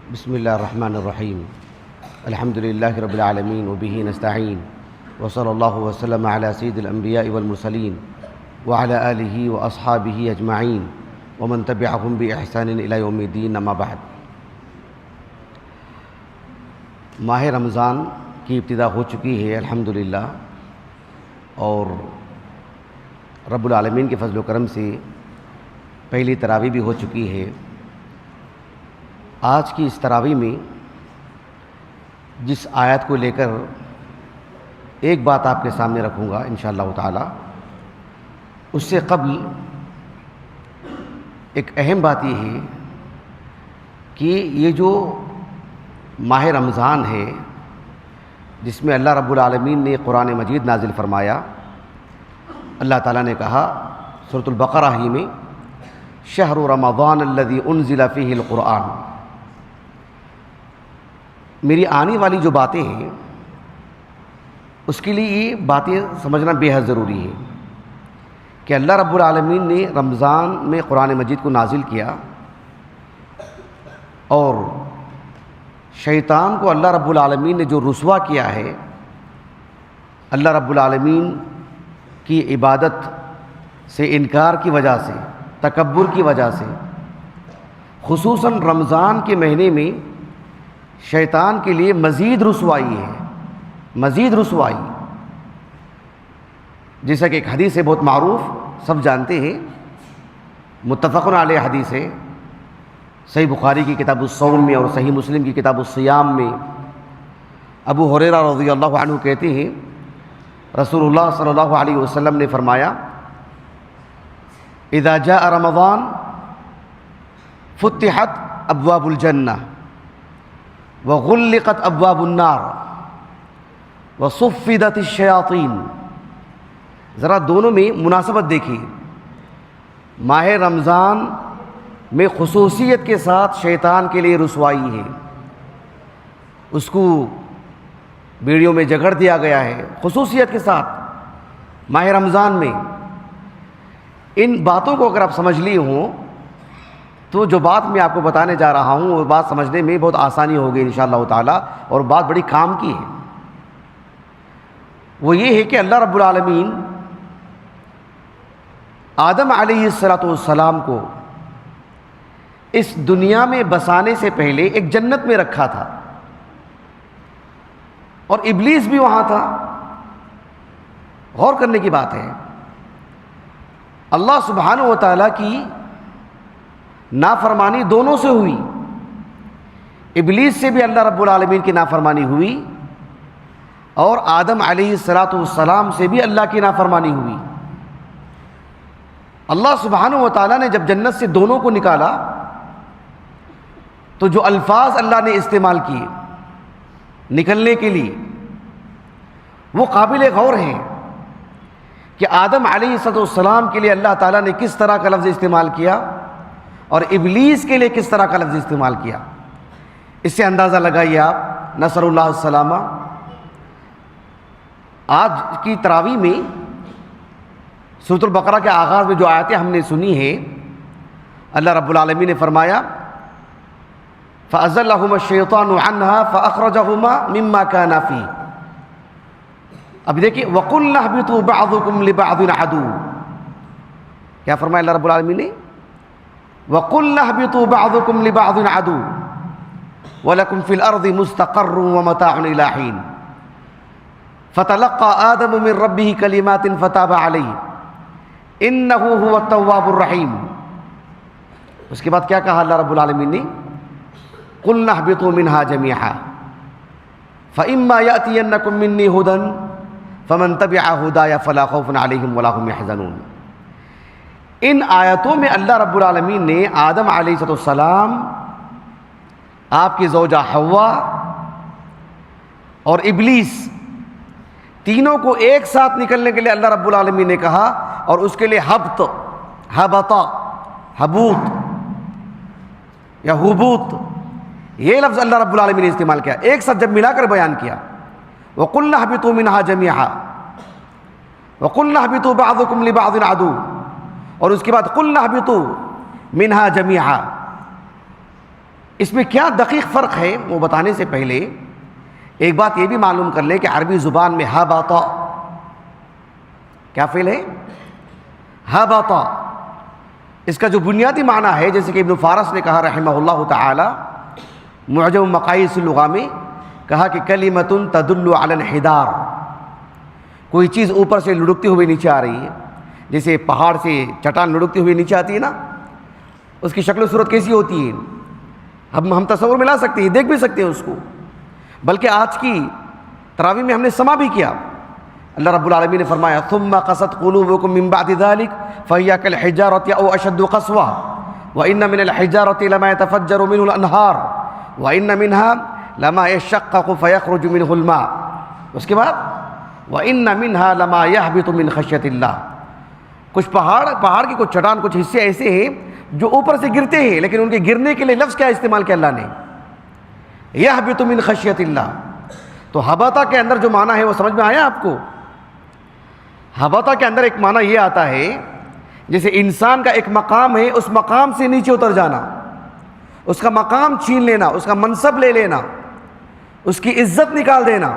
بسم اللہ الرحمن الرحیم الحمد للہ رب العالمین وبہ نستعین وصلی اللہ وسلم علی سید الانبیاء والمرسلین وعلی آلہ واصحابہ اجمعین ومن تبعہم باحسان الی یوم الدین، اما بعد۔ ماہ رمضان کی ابتدا ہو چکی ہے الحمدللہ، اور رب العالمین کے فضل و کرم سے پہلی تراویح بھی ہو چکی ہے۔ آج کی اس تراویح میں جس آیت کو لے کر ایک بات آپ کے سامنے رکھوں گا انشاءاللہ تعالی، اس سے قبل ایک اہم بات یہ ہے کہ یہ جو ماہ رمضان ہے جس میں اللہ رب العالمین نے قرآن مجید نازل فرمایا، اللہ تعالیٰ نے کہا سورۃ البقرہ ہی میں، شہر رمضان الذی انزل فیہ القرآن۔ میری آنے والی جو باتیں ہیں اس کے لیے یہ باتیں سمجھنا بے حد ضروری ہے کہ اللہ رب العالمین نے رمضان میں قرآن مجید کو نازل کیا، اور شیطان کو اللہ رب العالمین نے جو رسوا کیا ہے، اللہ رب العالمین کی عبادت سے انکار کی وجہ سے، تکبر کی وجہ سے، خصوصاً رمضان کے مہینے میں شیطان کے لیے مزید رسوائی ہے، مزید رسوائی۔ جیسا کہ ایک حدیث ہے بہت معروف، سب جانتے ہیں، متفق علیہ حدیث ہے، صحیح بخاری کی کتاب الصوم میں اور صحیح مسلم کی کتاب الصیام میں ابو ہریرہ رضی اللہ عنہ کہتے ہیں رسول اللہ صلی اللہ علیہ وسلم نے فرمایا، اذا جاء رمضان فتحت ابواب الجنہ وغلقت ابواب النار وصفدت الشیاطین۔ ذرا دونوں میں مناسبت دیکھیے۔ ماہ رمضان میں خصوصیت کے ساتھ شیطان کے لیے رسوائی ہے، اس کو بیڑیوں میں جگڑ دیا گیا ہے خصوصیت کے ساتھ ماہ رمضان میں۔ ان باتوں کو اگر آپ سمجھ لیے ہوں تو جو بات میں آپ کو بتانے جا رہا ہوں وہ بات سمجھنے میں بہت آسانی ہوگی انشاءاللہ تعالی، اور بات بڑی کام کی ہے۔ وہ یہ ہے کہ اللہ رب العالمین آدم علیہ السلام کو اس دنیا میں بسانے سے پہلے ایک جنت میں رکھا تھا، اور ابلیس بھی وہاں تھا۔ غور کرنے کی بات ہے، اللہ سبحانہ و تعالیٰ کی نافرمانی دونوں سے ہوئی، ابلیس سے بھی اللہ رب العالمین کی نافرمانی ہوئی، اور آدم علیہ السلام سے بھی اللہ کی نافرمانی ہوئی۔ اللہ سبحانہ و تعالیٰ نے جب جنت سے دونوں کو نکالا تو جو الفاظ اللہ نے استعمال کیے نکلنے کے لیے وہ قابل غور ہیں کہ آدم علیہ السلام کے لیے اللہ تعالیٰ نے کس طرح کا لفظ استعمال کیا اور ابلیس کے لیے کس طرح کا لفظ استعمال کیا۔ اس سے اندازہ لگائیے آپ، نصر اللہ السلامہ۔ آج کی تراویح میں سورۃ البقرہ کے آغاز میں جو آیتیں ہم نے سنی ہیں، اللہ رب العالمین نے فرمایا فَأَزَلَّهُمَا الشَّيْطَانُ عَنْهَا فَأَخْرَجَهُمَا مِمَّا كَانَا فِيهِ۔ اب دیکھیں وَقُلْنَا اهْبِطُوا بَعْضُكُمْ لِبَعْضٍ عَدُوٌّ، کیا فرمایا اللہ رب العالمین نے؟ وَقُلْنَا اهْبِطُوا بَعْضُكُمْ لِبَعْضٍ عَدُوٌّ وَلَكُمْ فِي الْأَرْضِ مُسْتَقَرٌّ وَمَتَاعٌ إِلَىٰ حِينٍ فَتَلَقَّىٰ آدَمُ مِن رَّبِّهِ كَلِمَاتٍ فَتَابَ عَلَيْهِ إِنَّهُ هُوَ التَّوَّابُ الرَّحِيمُ۔ اس کے بعد کیا کہا اللہ رب العالمین نے؟ قُلْنَا اهْبِطُوا مِنْهَا جَمِيعًا فَإِمَّا يَأْتِيَنَّكُم مِّنِّي هُدًى فَمَن تَبِعَ هُدَايَ فَلَا خَوْفٌ عَلَيْهِمْ وَلَا هُمْ يَحْزَنُونَ۔ ان آیتوں میں اللہ رب العالمین نے آدم علیہ السلام، آپ کی زوجہ حوا اور ابلیس، تینوں کو ایک ساتھ نکلنے کے لیے اللہ رب العالمین نے کہا، اور اس کے لیے حبوط یا حبوط، یہ لفظ اللہ رب العالمین نے استعمال کیا، ایک ساتھ جب ملا کر بیان کیا۔ وَقُلْنَا اهْبِطُوا مِنْهَا جَمِيعًا وَقُلْنَا اهْبِطُوا بَعْضُكُمْ لِبَعْضٍ عَدُوٌّ، اور اس کے بعد قُلْنَا اهْبِطُوا مِنْهَا جَمِيعًا اس میں کیا دقیق فرق ہے وہ بتانے سے پہلے ایک بات یہ بھی معلوم کر لیں کہ عربی زبان میں ہبط کیا فعل ہے؟ ہبط. اس کا جو بنیادی معنی ہے جیسے کہ ابن فارس نے کہا رحمہ اللہ تعالی معجم مقاییس اللغہ میں، کہا کہ کلمۃ تدل علی الانحدار، کوئی چیز اوپر سے لڑکتی ہوئی نیچے آ رہی ہے، جیسے پہاڑ سے چٹان لڑکتی ہوئی نیچے آتی ہے نا، اس کی شکل و صورت کیسی ہوتی ہے ہم تصور میں لا سکتے ہیں، دیکھ بھی سکتے ہیں اس کو. بلکہ آج کی تراویح میں ہم نے سما بھی کیا. اللہ رب العالمین نے فرمایا ثم قست قلوبکم من بعد ذلك فهي كالحجارة او اشد قسوة وان من الحجارة لما يتفجر منه الانهار وان منها لما يشقق فيخرج منه الماء. اس کے بعد وان منها لما يهبط من خشية الله. کچھ پہاڑ کے کچھ چٹان کچھ حصے ایسے ہیں جو اوپر سے گرتے ہیں، لیکن ان کے گرنے کے لیے لفظ کیا استعمال کیا اللہ نے؟ یہبط من خشیت اللہ. تو ہبطہ کے اندر جو معنی ہے وہ سمجھ میں آیا آپ کو؟ ہبطہ کے اندر ایک معنی یہ آتا ہے جیسے انسان کا ایک مقام ہے، اس مقام سے نیچے اتر جانا، اس کا مقام چھین لینا، اس کا منصب لے لینا، اس کی عزت نکال دینا.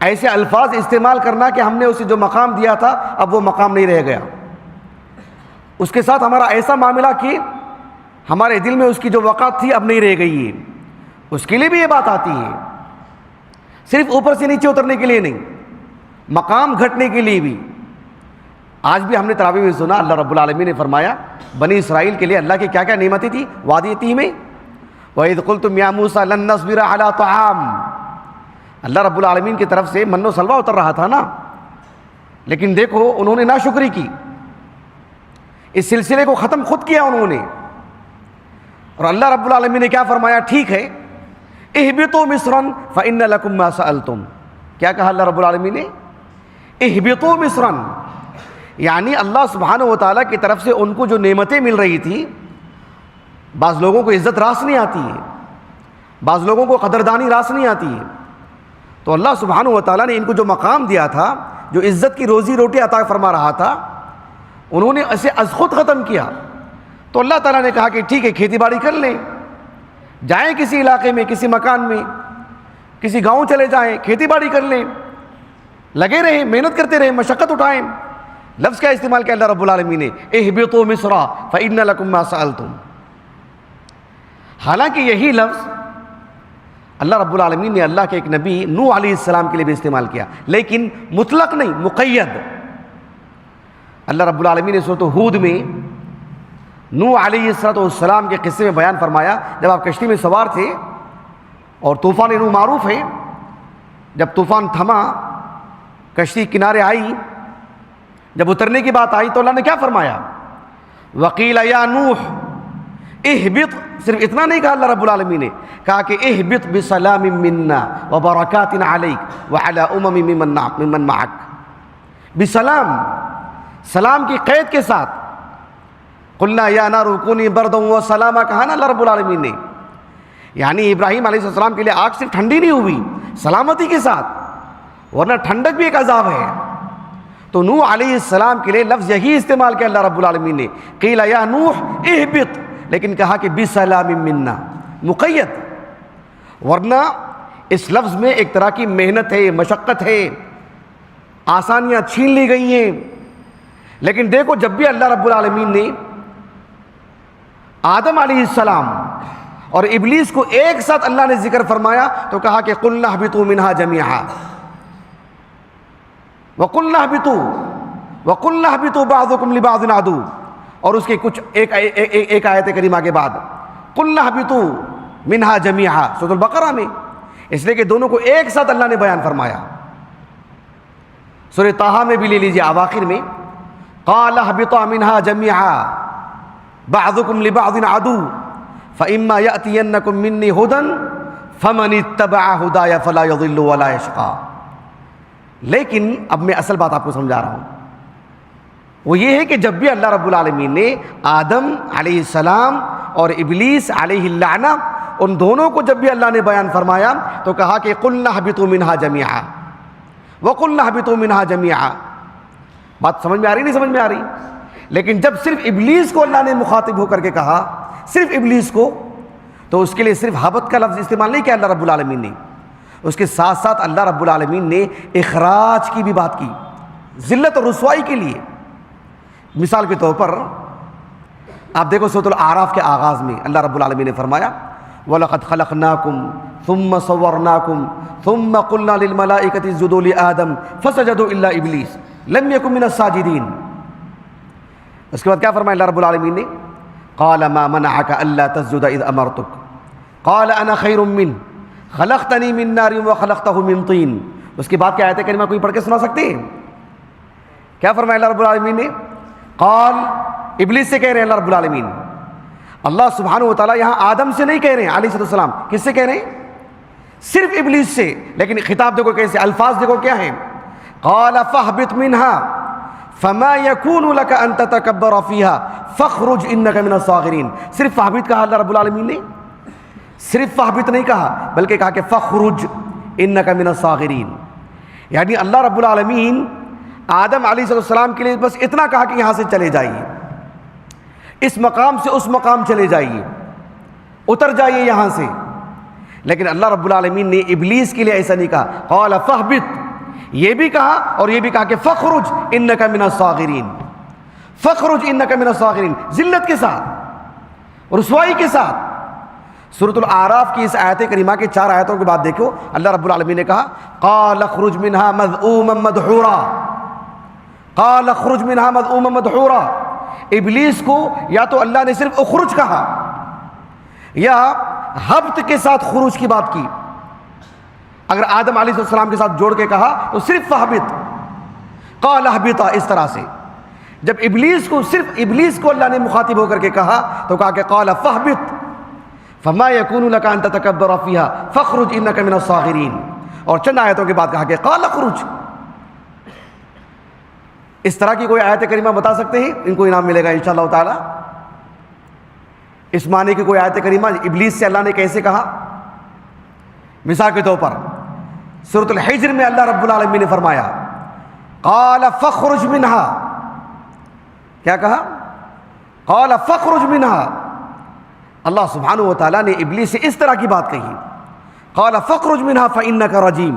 ایسے الفاظ استعمال کرنا کہ ہم نے اسے جو مقام دیا تھا اب وہ مقام نہیں رہ گیا، اس کے ساتھ ہمارا ایسا معاملہ کہ ہمارے دل میں اس کی جو وقعت تھی اب نہیں رہ گئی ہے. اس کے لیے بھی یہ بات آتی ہے، صرف اوپر سے نیچے اترنے کے لیے نہیں، مقام گھٹنے کے لیے بھی. آج بھی ہم نے تراویح میں سنا اللہ رب العالمین نے فرمایا بنی اسرائیل کے لیے اللہ کی کیا کیا نعمتیں تھیں وادی تیہ میں. وَإِذْ قُلْتُمْ يَا مُوسَىٰ لَن نَّصْبِرَ عَلَىٰ طَعَامٍ. اللہ رب العالمین کی طرف سے من و سلوہ اتر رہا تھا نا، لیکن دیکھو انہوں نے ناشکری کی، اس سلسلے کو ختم خود کیا انہوں نے. اور اللہ رب العالمین نے کیا فرمایا؟ ٹھیک ہے اہبطوا مصرا فإن لكم ما سألتم. کیا کہا اللہ رب العالمین نے؟ اہبطوا مصرا، یعنی اللہ سبحانہ و تعالیٰ کی طرف سے ان کو جو نعمتیں مل رہی تھی. بعض لوگوں کو عزت راس نہیں آتی ہے، بعض لوگوں کو قدردانی راس نہیں آتی ہے، تو اللہ سبحانہ و تعالیٰ نے ان کو جو مقام دیا تھا، جو عزت کی روزی روٹی عطا فرما رہا تھا، انہوں نے اسے از خود ختم کیا. تو اللہ تعالیٰ نے کہا کہ ٹھیک ہے کھیتی باڑی کر لیں، جائیں کسی علاقے میں، کسی مکان میں، کسی گاؤں چلے جائیں، کھیتی باڑی کر لیں، لگے رہیں، محنت کرتے رہیں، مشقت اٹھائیں. لفظ کا استعمال کیا اللہ رب العالمین نے؟ اہبطوا مصر فإن لكم ما سألتم. حالانکہ یہی لفظ اللہ رب العالمین نے اللہ کے ایک نبی نوح علیہ السلام کے لیے بھی استعمال کیا، لیکن مطلق نہیں، مقید. اللہ رب العالمین نے سورۃ ہود میں نوح علیہ السلام کے قصے میں بیان فرمایا. جب آپ کشتی میں سوار تھے اور طوفان نوح معروف ہے، جب طوفان تھما، کشتی کنارے آئی، جب اترنے کی بات آئی تو اللہ نے کیا فرمایا؟ وقیل یا نوح اہبط. صرف اتنا نہیں کہا اللہ رب العالمین نے، کہا کہ اہبط بسلام منا وبرکات علیک وعلی امم ممن معک. بسلام، سلام کی قید کے ساتھ. قلنا یا نار کونی بردا وسلاما کہا نا اللہ رب العالمین نے. یعنی ابراہیم علیہ السلام کے لیے آگ صرف ٹھنڈی نہیں ہوئی، سلامتی کے ساتھ، ورنہ ٹھنڈک بھی ایک عذاب ہے. تو نوح علیہ السلام کے لیے لفظ یہی استعمال کیا اللہ رب العالمین نے، قیل یا نوح اہبط، لیکن کہا کہ بسلام منا، مقید. ورنہ اس لفظ میں ایک طرح کی محنت ہے، مشقت ہے، آسانیاں چھین لی گئی ہیں. لیکن دیکھو جب بھی اللہ رب العالمین نے آدم علیہ السلام اور ابلیس کو ایک ساتھ اللہ نے ذکر فرمایا تو کہا کہ قلنا اہبطوا منہا جمیعا وقلنا اہبطوا بعضکم لبعض عدو. اور اس کے کچھ ایک آیت کریمہ کے بعد قلنا اہبطوا منہا جمیعا سورۃ البقرہ میں، اس لیے کہ دونوں کو ایک ساتھ اللہ نے بیان فرمایا. سورۃ طٰہٰ میں بھی لے لیجیے اواخر میں قال اہبطا منہا جمیعا بعضکم لبعض عدو فإما يأتینکم منی ھدی فمن اتبع ھدای فلا یضل ولا یشقی. لیکن اب میں اصل بات آپ کو سمجھا رہا ہوں، وہ یہ ہے کہ جب بھی اللہ رب العالمین نے آدم علیہ السلام اور ابلیس علیہ اللعنہ، ان دونوں کو جب بھی اللہ نے بیان فرمایا تو کہا کہ قلنا اہبطوا منہا جمیعا وقلنا اہبطوا منہا جمیعا. بات سمجھ میں آ رہی نہیں سمجھ میں آ رہی؟ لیکن جب صرف ابلیس کو اللہ نے مخاطب ہو کر کے کہا، صرف ابلیس کو، تو اس کے لیے صرف حبت کا لفظ استعمال نہیں کیا اللہ رب العالمین نے، اس کے ساتھ ساتھ اللہ رب العالمین نے اخراج کی بھی بات کی، ذلت اور رسوائی کے لیے۔ مثال کے طور پر آپ دیکھو سورۃ الاعراف کے آغاز میں اللہ رب العالمین نے فرمایا وَلَقَدْ خَلَقْنَاكُمْ ثُمَّ صَوَّرْنَاكُمْ ثُمَّ قُلْنَا لِلْمَلَائِكَةِ اسْجُدُوا لِآدَمَ فَسَجَدُوا إِلَّا إِبْلِيسَ لَمْ يَكُنْ مِنَ السَّاجِدِينَ۔ اس کے بعد کیا فرمایا اللہ رب العالمین نے؟ قَالَ مَا مَنَعَكَ أَلَّا تَسْجُدَ إِذْ أَمَرْتُكَ قَالَ أَنَا خَيْرٌ مِّنْهُ خَلَقْتَنِي مِن نَّارٍ وَخَلَقْتَهُ مِن طِينٍ۔ اس کے بعد کیا آیت کریمہ کوئی پڑھ کے سنا سکتے ہیں؟ کیا فرمایا اللہ رب العالمین نے؟ قال، ابلیس سے کہہ رہے ہیں اللہ رب العالمین، اللہ سبحانہ و تعالیٰ یہاں آدم سے نہیں کہہ رہے ہیں علیہ السلام، کس سے کہہ رہے ہیں؟ صرف ابلیس سے، لیکن خطاب دیکھو کیسے، الفاظ دیکھو کیا ہیں، قال فاہبط منها فما يكون لك ان تتكبر فيها فاخرج انك من الصاغرين۔ صرف فاہبط کہا اللہ رب العالمین نے، صرف فاہبط نہیں کہا بلکہ کہا کہ فاخرج انك من الصاغرين، یعنی اللہ رب العالمین آدم علیہ السلام کے لیے بس اتنا کہا کہ یہاں سے چلے جائیے، اس مقام سے اس مقام چلے جائیے، اتر جائیے یہاں سے، لیکن اللہ رب العالمین نے ابلیس کے لیے ایسا نہیں کہا، قال فاہبط، یہ بھی کہا اور یہ بھی کہا کہ فخرج انک من الصاغرین، فخرج انک من الصاغرین، ذلت کے ساتھ، رسوائی کے ساتھ۔ سورۃ الاعراف کی اس آیت کریمہ کے 4 آیتوں کے بعد دیکھو اللہ رب العالمین نے کہا قال اخرج منها مذءوما مدحورا، قال اخرج منها مذءوما مدحورا۔ ابلیس کو یا تو اللہ نے صرف اخرج کہا یا حبط کے ساتھ خروج کی بات کی، اگر آدم علیہ السلام کے ساتھ جوڑ کے کہا تو صرف فاہبط، قال اہبطا، اس طرح سے۔ جب ابلیس کو، صرف ابلیس کو اللہ نے مخاطب ہو کر کے کہا تو کہا کہ قال فاہبط فما يكون لك ان تتكبر فيها فاخرج انك من الصاغرين، اور چند آیتوں کے بعد کہا کہ قال اخرج۔ اس طرح کی کوئی آیت کریمہ بتا سکتے ہیں؟ ان کو انعام ملے گا انشاءاللہ تعالی۔ اس معنی کی کوئی آیت کریمہ ابلیس سے اللہ نے کیسے کہا؟ مثال کے طور پر سورۃ الحجر میں اللہ رب العالمین نے فرمایا قال فاخرج منها، کیا کہا؟ قال فاخرج منها۔ اللہ سبحانہ و تعالیٰ نے ابلیس سے اس طرح کی بات کہی، قال فاخرج منها فإنك رجیم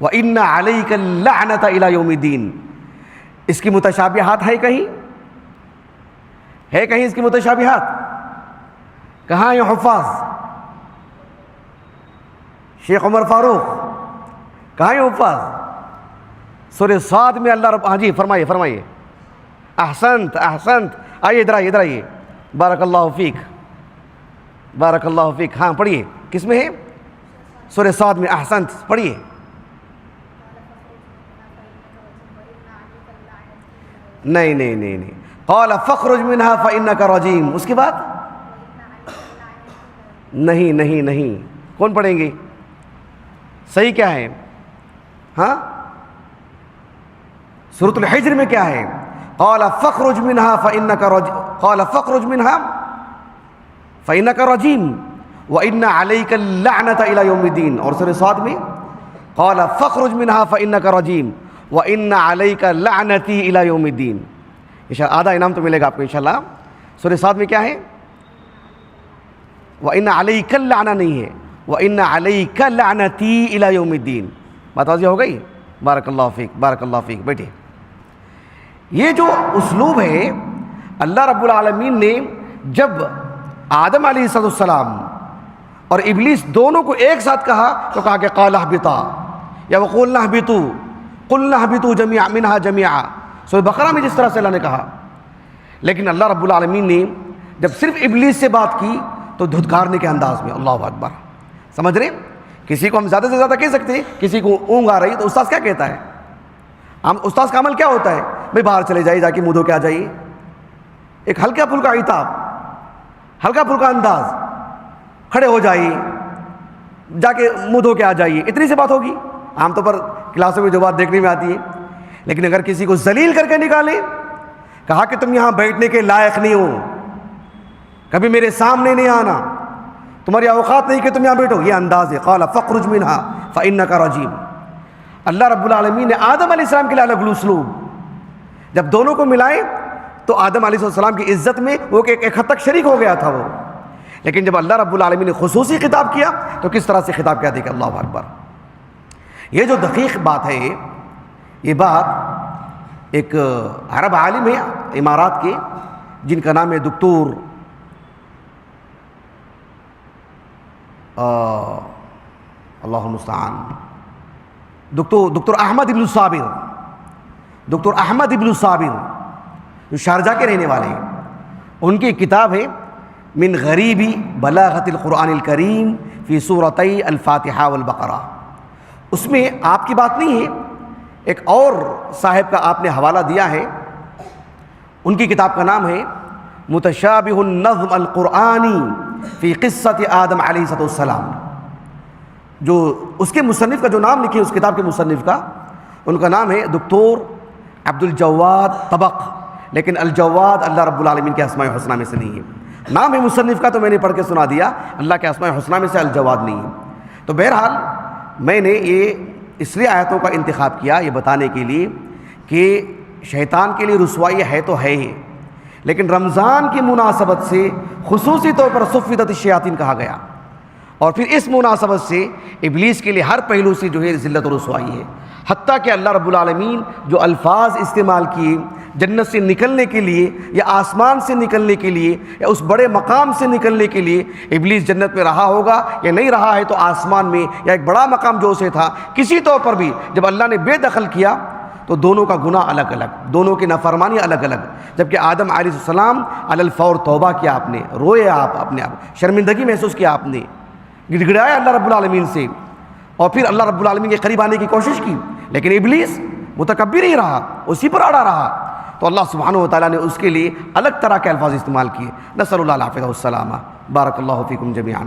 وإن عليك اللعنة إلى يوم الدین۔ اس کی متشابہات ہے کہیں؟ ہے کہیں اس کی متشابہات؟ کہاں ہیں حفاظ؟ شیخ عمر فاروق کہاں ہیں حفاظ؟ سورہ صاد میں اللہ رب، ہاں جی فرمائیے فرمائیے، احسنت احسنت، آئیے ادھر آئیے ادھر آئیے، بارک اللہ فیک بارک اللہ فیک، ہاں پڑھیے، کس میں ہے؟ سورہ صاد میں، احسنت پڑھیے۔ نہیں نہیں نہیں نہیں، قال فاخرج منها فإنك رجیم، اس کے بعد نہیں نہیں نہیں، کون پڑھیں گے؟ صحیح کیا ہے؟ ہاں سورۃ الحجر میں کیا ہے؟ قال فاخرج منها فإنك رجیم، قال فاخرج منها فإنك رجیم وإن عليك اللعنة إلى يوم الدین، اور سورہ صاد میں قال فاخرج منها فإنك رجیم وإن عليك لعنتي إلى يوم الدین۔ انشاءاللہ آدھا انعام تو ملے گا آپ کو انشاءاللہ۔ سورہ صاد میں کیا ہے؟ وإن عليك اللعنة نہیں ہے، وإن عليك لعنتي إلى يوم الدین۔ بات واضح ہو گئی؟ بارک اللہ فیک بارک اللہ فیک، بیٹھے۔ یہ جو اسلوب ہے اللہ رب العالمین نے جب آدم علیہ السلام اور ابلیس دونوں کو ایک ساتھ کہا تو کہا کہ قال اہبطا یا وقلنا اہبطوا قلنا اہبطوا جميعا منها جميعا، سورہ بقرہ میں جس طرح سے اللہ نے کہا۔ لیکن اللہ رب العالمین نے جب صرف ابلیس سے بات کی تو دھتکارنے کے انداز میں، اللہ اکبر، سمجھ رہے؟ کسی کو ہم زیادہ سے زیادہ کہہ سکتے ہیں، کسی کو اونگ آ رہی تو استاذ کیا کہتا ہے؟ ہم استاذ کا عمل کیا ہوتا ہے؟ بھائی باہر چلے جائیے، جا کے منہ دھو کے آ جائیے، ایک ہلکا پھلکا عتاب، ہلکا پھلکا انداز، کھڑے ہو جائیے، جا کے منہ دھو کے آ جائیے، اتنی سی بات ہوگی عام طور پر کلاسوں میں جو بات دیکھنے میں آتی ہے۔ لیکن اگر کسی کو ذلیل کر کے نکالے، کہا کہ تم یہاں بیٹھنے کے لائق نہیں ہو، کبھی میرے سامنے نہیں آنا، تمہاری اوقات نہیں کہ تم یہاں بیٹھو، یہ انداز ہے۔ قال فاخرج منها فإنك رجیم۔ اللہ رب العالمین نے آدم علیہ السلام کے لیے الگ اسلوب، جب دونوں کو ملائے تو آدم علیہ السلام کی عزت میں وہ ایک حد تک شریک ہو گیا تھا وہ، لیکن جب اللہ رب العالمین نے خصوصی خطاب کیا تو کس طرح سے خطاب کیا؟ دیکھیں اللہ اکبر. یہ جو دقیق بات ہے، یہ بات ایک عرب عالم ہے امارات کے، جن کا نام ہے دکتور اللہ المستعان دکتور احمد ابن صابر، دکتور احمد ابن صابر جو شارجہ کے رہنے والے ہیں. ان کی کتاب ہے من غریبی بلاغت القرآن الکریم فی سورتئی الفاتحہ والبقرہ. اس میں آپ کی بات نہیں ہے، ایک اور صاحب کا آپ نے حوالہ دیا ہے. ان کی کتاب کا نام ہے متشابہ النظم القرآنی فی قصۃ آدم علیہ السلام. جو اس کے مصنف کا جو نام لکھے اس کتاب کے مصنف کا، ان کا نام ہے دکتور عبد الجواد طبق، لیکن الجواد اللہ رب العالمین کے اسماء الحسنہ میں سے نہیں ہے. نام ہے مصنف کا تو میں نے پڑھ کے سنا دیا، اللہ کے اسماء الحسنہ میں سے الجواد نہیں ہے. تو بہرحال میں نے یہ اس لیے آیتوں کا انتخاب کیا، یہ بتانے کے لیے کہ شیطان کے لیے رسوائی ہے تو ہے ہی، لیکن رمضان کی مناسبت سے خصوصی طور پر صفدت الشیاطین کہا گیا، اور پھر اس مناسبت سے ابلیس کے لیے ہر پہلو سے جو ہے ذلت و رسوائی ہے. حتیٰ کہ اللہ رب العالمین جو الفاظ استعمال کیے جنت سے نکلنے کے لیے یا آسمان سے نکلنے کے لیے یا اس بڑے مقام سے نکلنے کے لیے، ابلیس جنت میں رہا ہوگا یا نہیں رہا ہے تو آسمان میں یا ایک بڑا مقام جو اسے تھا، کسی طور پر بھی جب اللہ نے بے دخل کیا تو دونوں کا گناہ الگ الگ، دونوں کی نافرمانی الگ الگ. جبکہ آدم علیہ السلام علی الفور توبہ کیا، آپ نے روئے، آپ اپنے آپ شرمندگی محسوس کیا، آپ نے گڑ گڑایا اللہ رب العالمین سے، اور پھر اللہ رب العالمین کے قریب آنے کی کوشش کی، لیکن ابلیس متکبر ہی رہا، اسی پر اڑا رہا. تو اللہ سبحانہ و تعالیٰ نے اس کے لیے الگ طرح کے الفاظ استعمال کیے. نسأل اللہ العافیہ والسلامہ. بارک اللہ فیکم جمیعا.